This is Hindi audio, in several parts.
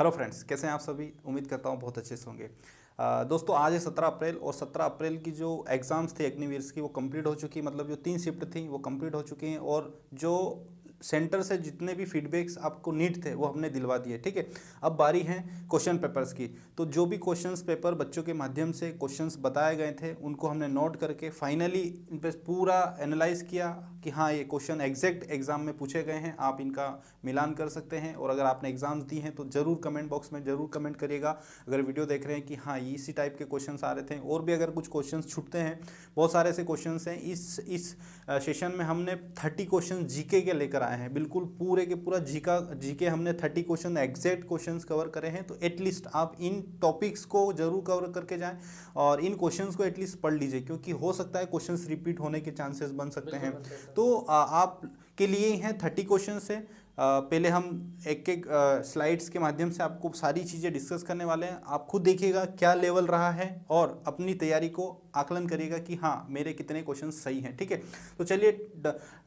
हेलो फ्रेंड्स, कैसे हैं आप सभी। उम्मीद करता हूँ बहुत अच्छे से होंगे। दोस्तों, आज है 17 अप्रैल और 17 अप्रैल की जो एग्ज़ाम्स थे अग्निवीर की वो कंप्लीट हो चुकी है। मतलब जो 3 शिफ्ट थी वो कंप्लीट हो चुकी हैं और जो सेंटर से जितने भी फीडबैक्स आपको नीड थे वो हमने दिलवा दिए। ठीक है, अब बारी है क्वेश्चन पेपर्स की। तो जो भी क्वेश्चंस पेपर बच्चों के माध्यम से क्वेश्चंस बताए गए थे उनको हमने नोट करके फाइनली इन पर पूरा एनालाइज किया कि हाँ, ये क्वेश्चन एग्जैक्ट एग्जाम में पूछे गए हैं, आप इनका मिलान कर सकते हैं। और अगर आपने एग्जाम्स दी हैं तो ज़रूर कमेंट बॉक्स में ज़रूर कमेंट करिएगा अगर वीडियो देख रहे हैं कि हाँ, इसी टाइप के क्वेश्चंस आ रहे थे। और भी अगर कुछ क्वेश्चंस छूटते हैं, बहुत सारे ऐसे क्वेश्चंस हैं। इस सेशन में हमने 30 क्वेश्चन जीके के लेकर आए हैं, बिल्कुल पूरे के पूरा जीके हमने 30 क्वेश्चन एग्जैक्ट क्वेश्चंस कवर करे हैं। तो एटलीस्ट आप इन टॉपिक्स को जरूर कवर करके जाएं और इन क्वेश्चंस को एटलीस्ट पढ़ लीजिए, क्योंकि हो सकता है क्वेश्चंस रिपीट होने के चांसेस बन सकते हैं। तो आप के लिए ही हैं 30 क्वेश्चन से। पहले हम एक एक स्लाइड्स के माध्यम से आपको सारी चीज़ें डिस्कस करने वाले हैं। आप खुद देखिएगा क्या लेवल रहा है और अपनी तैयारी को आकलन करिएगा कि हाँ, मेरे कितने क्वेश्चन सही हैं। ठीक है, तो चलिए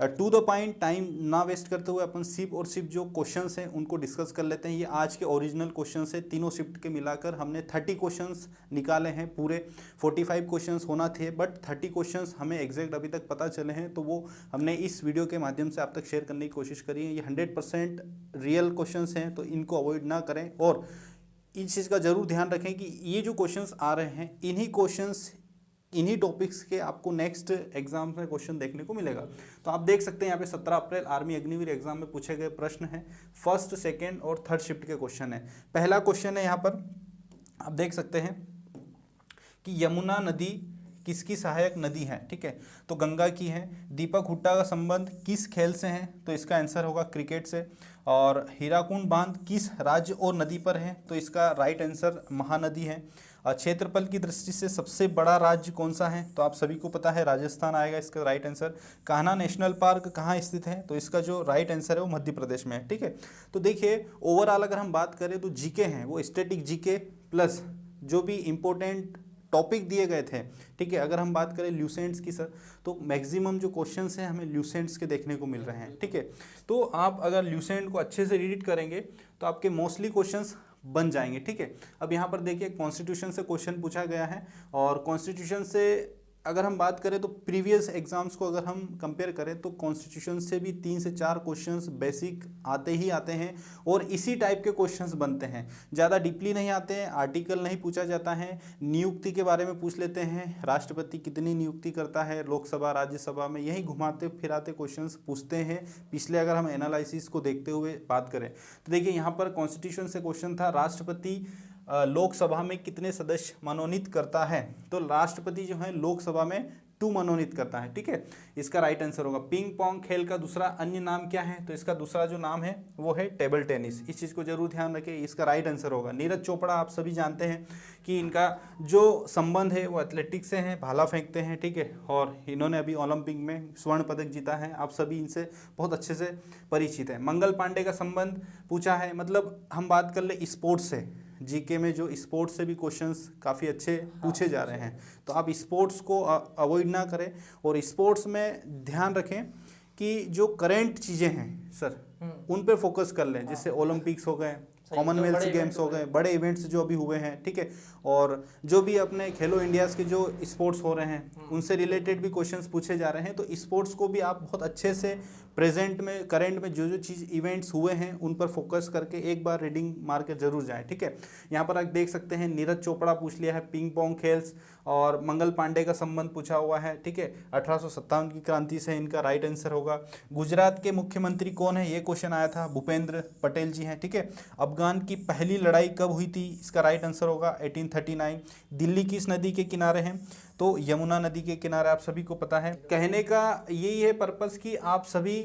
टू द पॉइंट, टाइम ना वेस्ट करते हुए अपन सिर्फ और सिर्फ जो क्वेश्चंस हैं उनको डिस्कस कर लेते हैं। ये आज के ओरिजिनल क्वेश्चन है, तीनों शिफ्ट के मिलाकर हमने 30 क्वेश्चंस निकाले हैं। पूरे 45 क्वेश्चंस होना थे, बट 30 क्वेश्चंस हमें एग्जैक्ट अभी तक पता चले हैं, तो वो हमने इस वीडियो के माध्यम से आप तक शेयर करने की कोशिश करी है। ये 100% रियल क्वेश्चंस हैं, तो इनको अवॉइड ना करें। और इस चीज़ का जरूर ध्यान रखें कि ये जो क्वेश्चंस आ रहे हैं, इन्हीं टॉपिक्स के आपको नेक्स्ट एग्जाम में क्वेश्चन देखने को मिलेगा। तो आप देख सकते हैं यहाँ पे 17 अप्रैल आर्मी अग्निवीर एग्जाम में पूछे गए प्रश्न हैं। फर्स्ट, सेकेंड और थर्ड शिफ्ट के क्वेश्चन है। पहला क्वेश्चन है यहाँ पर आप देख सकते हैं कि यमुना नदी किसकी सहायक नदी है। ठीक है, तो गंगा की है। दीपक हुड्डा का संबंध किस खेल से है, तो इसका आंसर होगा क्रिकेट से। और हीराकुंड बांध किस राज्य और नदी पर है, तो इसका राइट आंसर महानदी है। क्षेत्रफल की दृष्टि से सबसे बड़ा राज्य कौन सा है, तो आप सभी को पता है राजस्थान आएगा इसका right answer. Kanha national park कहाँ स्थित है, तो इसका जो राइट आंसर है वो मध्य प्रदेश में है। ठीक है, तो देखिए ओवरऑल अगर हम बात करें तो जीके हैं वो स्टैटिक जीके प्लस जो भी इंपॉर्टेंट टॉपिक दिए गए थे। ठीक है, अगर हम बात करें ल्यूसेंट्स की सर, तो मैक्सिमम जो क्वेश्चंस हैं हमें ल्यूसेंट्स के देखने को मिल रहे हैं। ठीक है, तो आप अगर ल्यूसेंट को अच्छे से रीड करेंगे तो आपके मोस्टली क्वेश्चंस बन जाएंगे। ठीक है, अब यहाँ पर देखिए कॉन्स्टिट्यूशन से क्वेश्चन पूछा गया है और कॉन्स्टिट्यूशन से अगर हम बात करें तो प्रीवियस एग्जाम्स को अगर हम कंपेयर करें तो कॉन्स्टिट्यूशन से भी 3 से 4 क्वेश्चंस बेसिक आते ही आते हैं और इसी टाइप के क्वेश्चंस बनते हैं। ज़्यादा डीपली नहीं आते हैं, आर्टिकल नहीं पूछा जाता है, नियुक्ति के बारे में पूछ लेते हैं, राष्ट्रपति कितनी नियुक्ति करता है लोकसभा राज्यसभा में, यही घुमाते फिराते क्वेश्चंस पूछते हैं। पिछले अगर हम एनालिसिस को देखते हुए बात करें तो देखिए यहाँ पर कॉन्स्टिट्यूशन से क्वेश्चन था, राष्ट्रपति लोकसभा में कितने सदस्य मनोनीत करता है, तो राष्ट्रपति जो है लोकसभा में 2 मनोनीत करता है। ठीक है, इसका राइट आंसर होगा। पिंग पोंग खेल का दूसरा अन्य नाम क्या है, तो इसका दूसरा जो नाम है वो है टेबल टेनिस। इस चीज़ को जरूर ध्यान रखें, इसका राइट आंसर होगा। नीरज चोपड़ा आप सभी जानते हैं कि इनका जो संबंध है वो एथलेटिक्स से है, भाला फेंकते हैं। ठीक है, और इन्होंने अभी ओलंपिक में स्वर्ण पदक जीता है, आप सभी इनसे बहुत अच्छे से परिचित हैं। मंगल पांडे का संबंध पूछा है, मतलब हम बात कर ले स्पोर्ट्स से, जीके में जो स्पोर्ट्स से भी क्वेश्चंस काफ़ी अच्छे पूछे जा रहे हैं, तो आप स्पोर्ट्स को अवॉइड ना करें और स्पोर्ट्स में ध्यान रखें कि जो करंट चीज़ें हैं सर उन पे फोकस कर लें, जैसे ओलंपिक्स हो गए, कॉमनवेल्थ गेम्स हो गए, बड़े इवेंट्स जो अभी हुए हैं। ठीक है, और जो भी अपने खेलो इंडियाज़ के जो स्पोर्ट्स हो रहे हैं उनसे रिलेटेड भी क्वेश्चंस पूछे जा रहे हैं, तो स्पोर्ट्स को भी आप बहुत अच्छे से प्रेजेंट में करंट में जो जो चीज़ इवेंट्स हुए हैं उन पर फोकस करके एक बार रीडिंग मार के जरूर जाएं। ठीक है, यहाँ पर आप देख सकते हैं नीरज चोपड़ा पूछ लिया है, पिंग पोंग खेल्स, और मंगल पांडे का संबंध पूछा हुआ है। ठीक है, 1857 की क्रांति से इनका राइट आंसर होगा। गुजरात के मुख्यमंत्री कौन है, ये क्वेश्चन आया था, भूपेंद्र पटेल जी हैं। ठीक है, अफगान की पहली लड़ाई कब हुई थी, इसका राइट आंसर होगा 1839। दिल्ली किस नदी के किनारे हैं, तो यमुना नदी के किनारे, आप सभी को पता है। कहने का यही है पर्पस कि आप सभी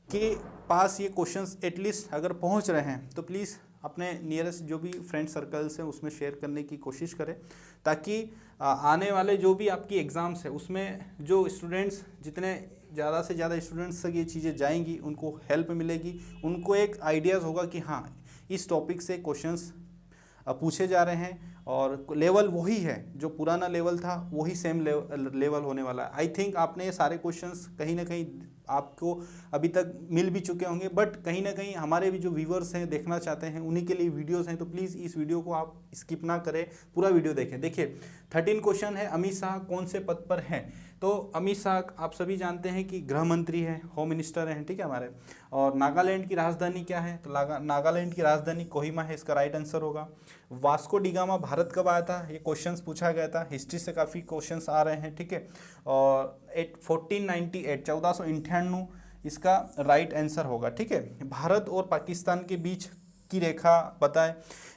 के पास ये क्वेश्चंस एटलीस्ट अगर पहुंच रहे हैं तो प्लीज़ अपने नियरेस्ट जो भी फ्रेंड सर्कल्स हैं उसमें शेयर करने की कोशिश करें, ताकि आने वाले जो भी आपकी एग्ज़ाम्स है उसमें जो स्टूडेंट्स, जितने ज़्यादा से ज़्यादा स्टूडेंट्स तक ये चीज़ें जाएंगी उनको हेल्प मिलेगी, उनको एक आइडियाज़ होगा कि हाँ, इस टॉपिक से क्वेश्चंस पूछे जा रहे हैं और लेवल वही है जो पुराना लेवल था, वही सेम लेवल होने वाला है। आई थिंक आपने ये सारे क्वेश्चंस कहीं ना कहीं आपको अभी तक मिल भी चुके होंगे, बट कहीं ना कहीं हमारे भी जो व्यूवर्स हैं देखना चाहते हैं उन्हीं के लिए वीडियोस हैं, तो प्लीज़ इस वीडियो को आप स्किप ना करें, पूरा वीडियो देखें। देखिए 13 क्वेश्चन है, अमित शाह कौन से पद पर हैं? तो अमित शाह आप सभी जानते हैं कि गृह मंत्री हैं, होम मिनिस्टर हैं, ठीक है हमारे। और नागालैंड की राजधानी क्या है? तो नागालैंड की राजधानी कोहिमा है, इसका राइट आंसर होगा। वास्को डिगामा भारत कब आया था? ये क्वेश्चंस पूछा गया था, हिस्ट्री से काफ़ी क्वेश्चंस आ रहे हैं, ठीक है। और 1498 इसका राइट आंसर होगा, ठीक है। भारत और पाकिस्तान के बीच की रेखा बताएं।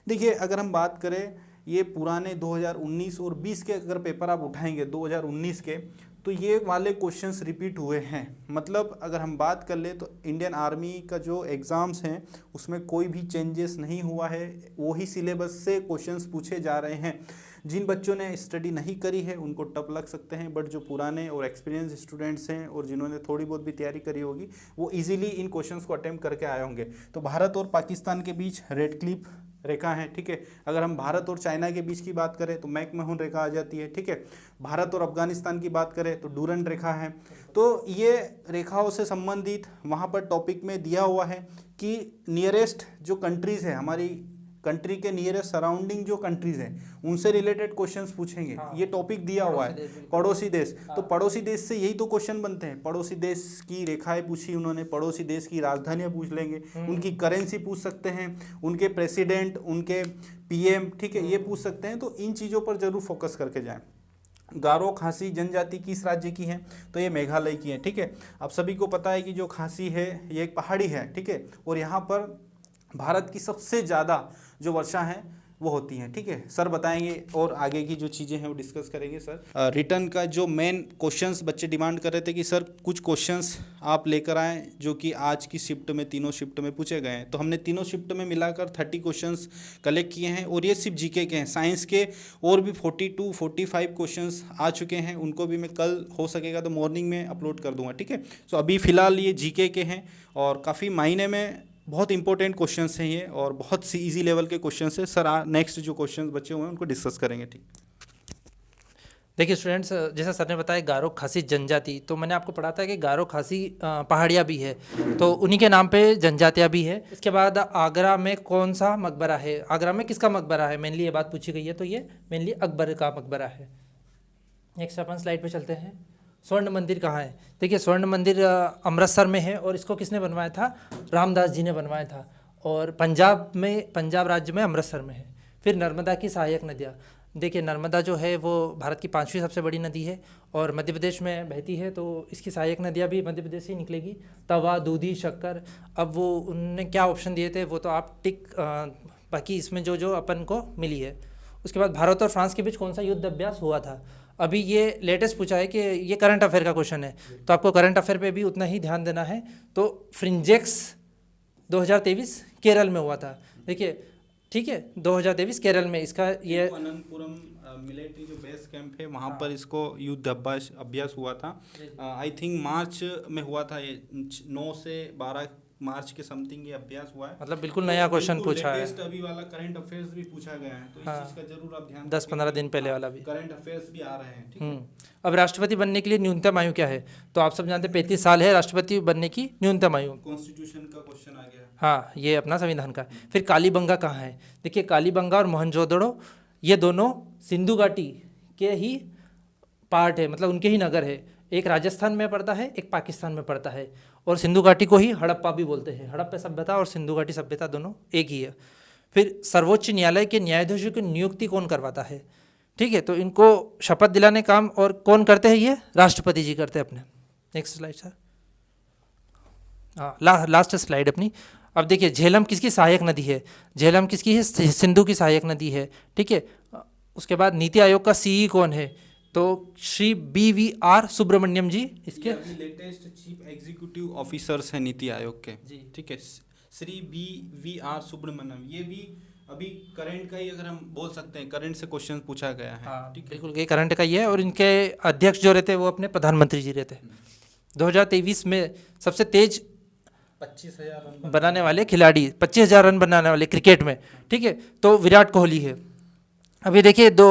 देखिए अगर हम बात करें ये पुराने 2019 और 20 के अगर पेपर आप उठाएंगे 2019 के, तो ये वाले क्वेश्चंस रिपीट हुए हैं। मतलब अगर हम बात कर ले तो इंडियन आर्मी का जो एग्ज़ाम्स हैं उसमें कोई भी चेंजेस नहीं हुआ है, वही सिलेबस से क्वेश्चंस पूछे जा रहे हैं। जिन बच्चों ने स्टडी नहीं करी है उनको टफ लग सकते हैं, बट जो पुराने और एक्सपीरियंस स्टूडेंट्स हैं और जिन्होंने थोड़ी बहुत भी तैयारी करी होगी वो इजीली इन क्वेश्चंस को अटेम्प्ट करके आए होंगे। तो भारत और पाकिस्तान के बीच रेड क्लिफ रेखा है, ठीक है। अगर हम भारत और चाइना के बीच की बात करें तो मैकमोहन रेखा आ जाती है, ठीक है। भारत और अफगानिस्तान की बात करें तो डूरंड रेखा है। तो ये रेखाओं से संबंधित वहाँ पर टॉपिक में दिया हुआ है कि नियरेस्ट जो कंट्रीज़ है, हमारी कंट्री के नियरेस्ट सराउंडिंग जो कंट्रीज हैं उनसे रिलेटेड क्वेश्चंस पूछेंगे। हाँ। ये टॉपिक दिया हुआ है पड़ोसी देश। हाँ। तो पड़ोसी देश से यही तो क्वेश्चन बनते हैं। पड़ोसी देश की रेखाएं पूछी उन्होंने, पड़ोसी देश की राजधानियां पूछ लेंगे, उनकी करेंसी पूछ सकते हैं, उनके प्रेसिडेंट, उनके पीएम, ठीक है, ये पूछ सकते हैं। तो इन चीज़ों पर जरूर फोकस करके जाएं। गारो खासी जनजाति किस राज्य की है? तो ये मेघालय की है, ठीक है। आप सभी को पता है कि जो खासी है ये एक पहाड़ी है, ठीक है, और यहाँ पर भारत की सबसे ज़्यादा जो वर्षा है वो होती हैं, ठीक है। सर बताएंगे और आगे की जो चीज़ें हैं वो डिस्कस करेंगे। सर रिटर्न का जो मेन क्वेश्चंस बच्चे डिमांड कर रहे थे कि सर कुछ क्वेश्चंस आप लेकर आएँ जो कि आज की शिफ्ट में, तीनों शिफ्ट में पूछे गए हैं। तो हमने तीनों शिफ्ट में मिलाकर 30 क्वेश्चंस कलेक्ट किए हैं और ये सिर्फ जीके के हैं। साइंस के और भी 42-45 क्वेश्चंस आ चुके हैं, उनको भी मैं कल हो सकेगा तो मॉर्निंग में अपलोड कर दूँगा, ठीक है। तो अभी फ़िलहाल ये जीके के हैं और काफ़ी मायने में बहुत इंपॉर्टेंट क्वेश्चंस हैं ये और बहुत सी इजी लेवल के क्वेश्चंस हैं। सर नेक्स्ट जो क्वेश्चंस बचे हुए हैं उनको डिस्कस करेंगे, ठीक। देखिए स्टूडेंट्स, जैसा सर ने बताया गारो खासी जनजाति, तो मैंने आपको पढ़ा था कि गारो खासी पहाड़ियाँ भी है, तो उन्हीं के नाम पे जनजातियाँ भी है। इसके बाद आगरा में कौन सा मकबरा है? आगरा में किसका मकबरा है? मेनली ये बात पूछी गई है, तो ये मेनली अकबर का मकबरा है। नेक्स्ट अपन स्लाइड पे चलते हैं। स्वर्ण मंदिर कहाँ है? देखिए स्वर्ण मंदिर अमृतसर में है और इसको किसने बनवाया था? रामदास जी ने बनवाया था। और पंजाब राज्य में अमृतसर में है। फिर नर्मदा की सहायक नदियाँ, देखिए नर्मदा जो है वो भारत की 5वीं सबसे बड़ी नदी है और मध्य प्रदेश में बहती है, तो इसकी सहायक नदियाँ भी मध्य प्रदेश से ही निकलेगी। तवा, दूधी, शक्कर। अब वो उन्होंने क्या ऑप्शन दिए थे वो तो आप टिक, बाकी इसमें जो जो अपन को मिली है। उसके बाद भारत और फ्रांस के बीच कौन सा युद्ध अभ्यास हुआ था? अभी ये लेटेस्ट पूछा है कि ये करंट अफेयर का क्वेश्चन है, तो आपको करंट अफेयर पे भी उतना ही ध्यान देना है। तो फ्रिंजेक्स 2023 केरल में हुआ था। देखिए ठीक है, 2023 केरल में इसका ये अनंतपुरम मिलिट्री जो बेस कैंप है वहाँ पर इसको युद्ध अभ्यास हुआ था। आई थिंक मार्च में हुआ था, ये 9 से 12 मार्च के समथिंग ये अभ्यास हुआ है। मतलब बिल्कुल नया क्वेश्चन पूछा है। अभी वाला करंट अफेयर्स भी पूछा गया है, तो इस चीज का जरूर आप ध्यान 10-15 दिन पहले वाला भी करंट अफेयर्स भी आ रहे हैं, ठीक है। अब राष्ट्रपति बनने के लिए न्यूनतम आयु क्या है? तो आप सब जानते हैं 35 साल है राष्ट्रपति बनने की न्यूनतम आयु। कॉन्स्टिट्यूशन का क्वेश्चन आ गया। हाँ, ये अपना संविधान का। फिर कालीबंगा कहाँ है? देखिए कालीबंगा और मोहनजोदड़ो ये दोनों सिंधु घाटी के ही पार्ट है, मतलब उनके ही नगर है। एक राजस्थान में पड़ता है, एक पाकिस्तान में पड़ता है। और सिंधु घाटी को ही हड़प्पा भी बोलते हैं। हड़प्पा सभ्यता और सिंधु घाटी सभ्यता दोनों एक ही है। फिर सर्वोच्च न्यायालय के न्यायाधीशों की नियुक्ति कौन करवाता है? ठीक है, तो इनको शपथ दिलाने काम और कौन करते हैं? ये राष्ट्रपति जी करते हैं अपने। Next slide sir. हाँ, लास्ट स्लाइड अपनी। अब देखिए झेलम किसकी सहायक नदी है? झेलम किसकी है? सिंधु की सहायक नदी है, ठीक है। उसके बाद नीति आयोग का सीई कौन है? तो श्री BVR सुब्रमण्यम जी इसके लेटेस्ट चीफ एग्जीक्यूटिव ऑफिसर्स हैं नीति आयोग के, ठीक है। श्री BVR सुब्रमण्यम, ये भी अभी करंट का ही अगर हम बोल सकते हैं, करंट से क्वेश्चन पूछा गया है। हाँ, बिल्कुल ये करंट का ही है। और इनके अध्यक्ष जो रहते हैं वो अपने प्रधानमंत्री जी रहते हैं। 2023 में सबसे तेज 25,000 रन बनाने वाले खिलाड़ी, 25,000 रन बनाने वाले क्रिकेट में, ठीक है, तो विराट कोहली है। अभी देखिए दो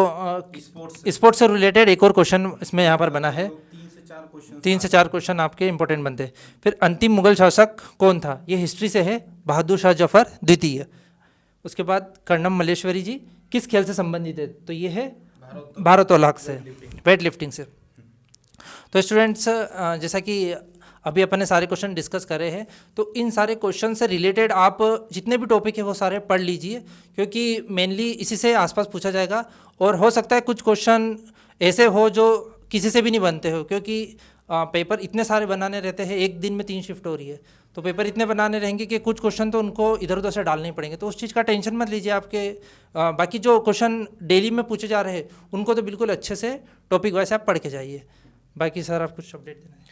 स्पोर्ट्स से रिलेटेड एक और क्वेश्चन इसमें यहाँ पर बना है। 3 से 4 क्वेश्चन 3 से 4 क्वेश्चन आपके इंपॉर्टेंट बनते हैं। फिर अंतिम मुगल शासक कौन था, ये हिस्ट्री से है, बहादुर शाह जफर द्वितीय। उसके बाद कर्णम मल्लेश्वरी जी किस खेल से संबंधित है, तो ये है भारोत्तोलक से, वेट लिफ्टिंग से। तो स्टूडेंट्स जैसा कि अभी अपन ने सारे क्वेश्चन डिस्कस करे हैं, तो इन सारे क्वेश्चन से रिलेटेड आप जितने भी टॉपिक है वो सारे पढ़ लीजिए, क्योंकि मेनली इसी से आसपास पूछा जाएगा। और हो सकता है कुछ क्वेश्चन ऐसे हो जो किसी से भी नहीं बनते हो, क्योंकि पेपर इतने सारे बनाने रहते हैं, एक दिन में 3 शिफ्ट हो रही है, तो पेपर इतने बनाने रहेंगे कि कुछ क्वेश्चन तो उनको इधर उधर से डालने ही पड़ेंगे। तो उस चीज़ का टेंशन मत लीजिए। आपके बाकी जो क्वेश्चन डेली में पूछे जा रहे हैं उनको तो बिल्कुल अच्छे से टॉपिक वाइज आप पढ़ के जाइए। बाकी सर आप कुछ अपडेट देना है?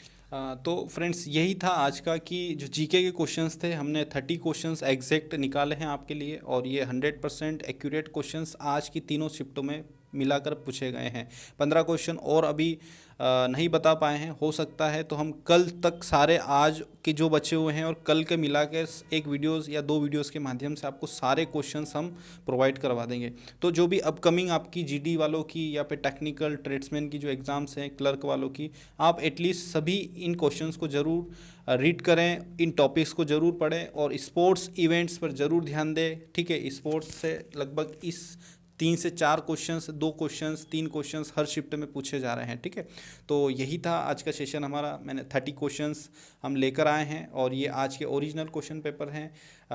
तो फ्रेंड्स यही था आज का कि जो जीके के क्वेश्चंस थे, हमने 30 क्वेश्चंस एग्जैक्ट निकाले हैं आपके लिए, और ये 100% एक्यूरेट क्वेश्चंस आज की तीनों शिफ्टों में मिलाकर पूछे गए हैं। 15 क्वेश्चन और अभी नहीं बता पाए हैं, हो सकता है तो हम कल तक सारे आज के जो बचे हुए हैं और कल के मिला के एक वीडियोस या 2 वीडियोस के माध्यम से आपको सारे क्वेश्चंस हम प्रोवाइड करवा देंगे। तो जो भी अपकमिंग आपकी जीडी वालों की या फिर टेक्निकल ट्रेड्समैन की जो एग्ज़ाम्स हैं, क्लर्क वालों की, आप एटलीस्ट सभी इन क्वेश्चंस को ज़रूर रीड करें, इन टॉपिक्स को ज़रूर पढ़ें और स्पोर्ट्स इवेंट्स पर ज़रूर ध्यान दें। ठीक है, स्पोर्ट्स से लगभग इस 3 से 4 क्वेश्चंस, 2 क्वेश्चंस, 3 क्वेश्चंस हर शिफ्ट में पूछे जा रहे हैं। ठीक है, तो यही था आज का सेशन हमारा। मैंने 30 क्वेश्चंस हम लेकर आए हैं और ये आज के ओरिजिनल क्वेश्चन पेपर हैं।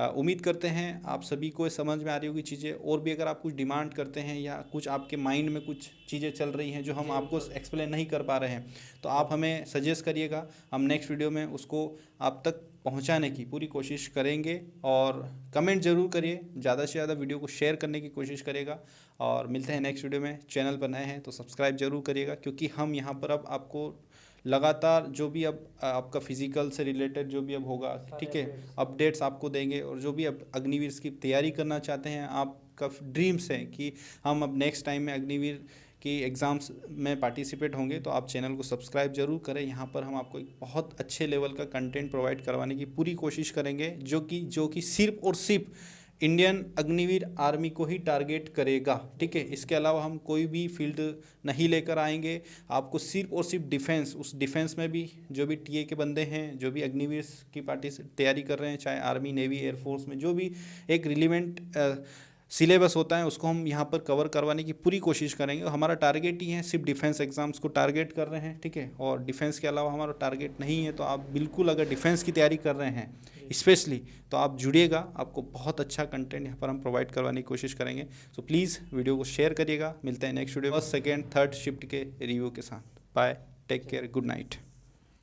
उम्मीद करते हैं आप सभी को समझ में आ रही होगी चीज़ें। और भी अगर आप कुछ डिमांड करते हैं या कुछ आपके माइंड में कुछ चीज़ें चल रही हैं जो हम आपको एक्सप्लेन नहीं कर पा रहे हैं, तो आप हमें सजेस्ट करिएगा, हम नेक्स्ट वीडियो में उसको आप तक पहुंचाने की पूरी कोशिश करेंगे। और कमेंट ज़रूर करिए, ज़्यादा से ज़्यादा वीडियो को शेयर करने की कोशिश करिएगा। और मिलते हैं नेक्स्ट वीडियो में। चैनल पर नए हैं तो सब्सक्राइब जरूर करिएगा, क्योंकि हम यहाँ पर अब आपको लगातार जो भी अब आपका फिजिकल से रिलेटेड जो भी अब होगा, ठीक है, अपडेट्स आपको देंगे। और जो भी अब अग्निवीर की तैयारी करना चाहते हैं, आपका ड्रीम्स है कि हम अब नेक्स्ट टाइम में अग्निवीर की एग्ज़ाम्स में पार्टिसिपेट होंगे, तो आप चैनल को सब्सक्राइब जरूर करें। यहाँ पर हम आपको एक बहुत अच्छे लेवल का कंटेंट प्रोवाइड करवाने की पूरी कोशिश करेंगे, जो कि सिर्फ और सिर्फ इंडियन अग्निवीर आर्मी को ही टारगेट करेगा। ठीक है, इसके अलावा हम कोई भी फील्ड नहीं लेकर आएंगे। आपको सिर्फ और सिर्फ डिफेंस, उस डिफेंस में भी जो भी टीए के बंदे हैं, जो भी अग्निवीर की तैयारी कर रहे हैं, चाहे आर्मी, नेवी, एयरफोर्स में जो भी एक रिलेवेंट सिलेबस होता है, उसको हम यहाँ पर कवर करवाने की पूरी कोशिश करेंगे। हमारा टारगेट ही है, सिर्फ डिफेंस एग्जाम्स को टारगेट कर रहे हैं। ठीक है, और डिफेंस के अलावा हमारा टारगेट नहीं है। तो आप बिल्कुल अगर डिफेंस की तैयारी कर रहे हैं स्पेशली, तो आप जुड़िएगा, आपको बहुत अच्छा कंटेंट यहाँ पर हम प्रोवाइड करवाने की कोशिश करेंगे। सो प्लीज़ वीडियो को शेयर करिएगा। मिलते हैं next video, first, second, third shift के रिव्यू के साथ। Bye, take care, good night.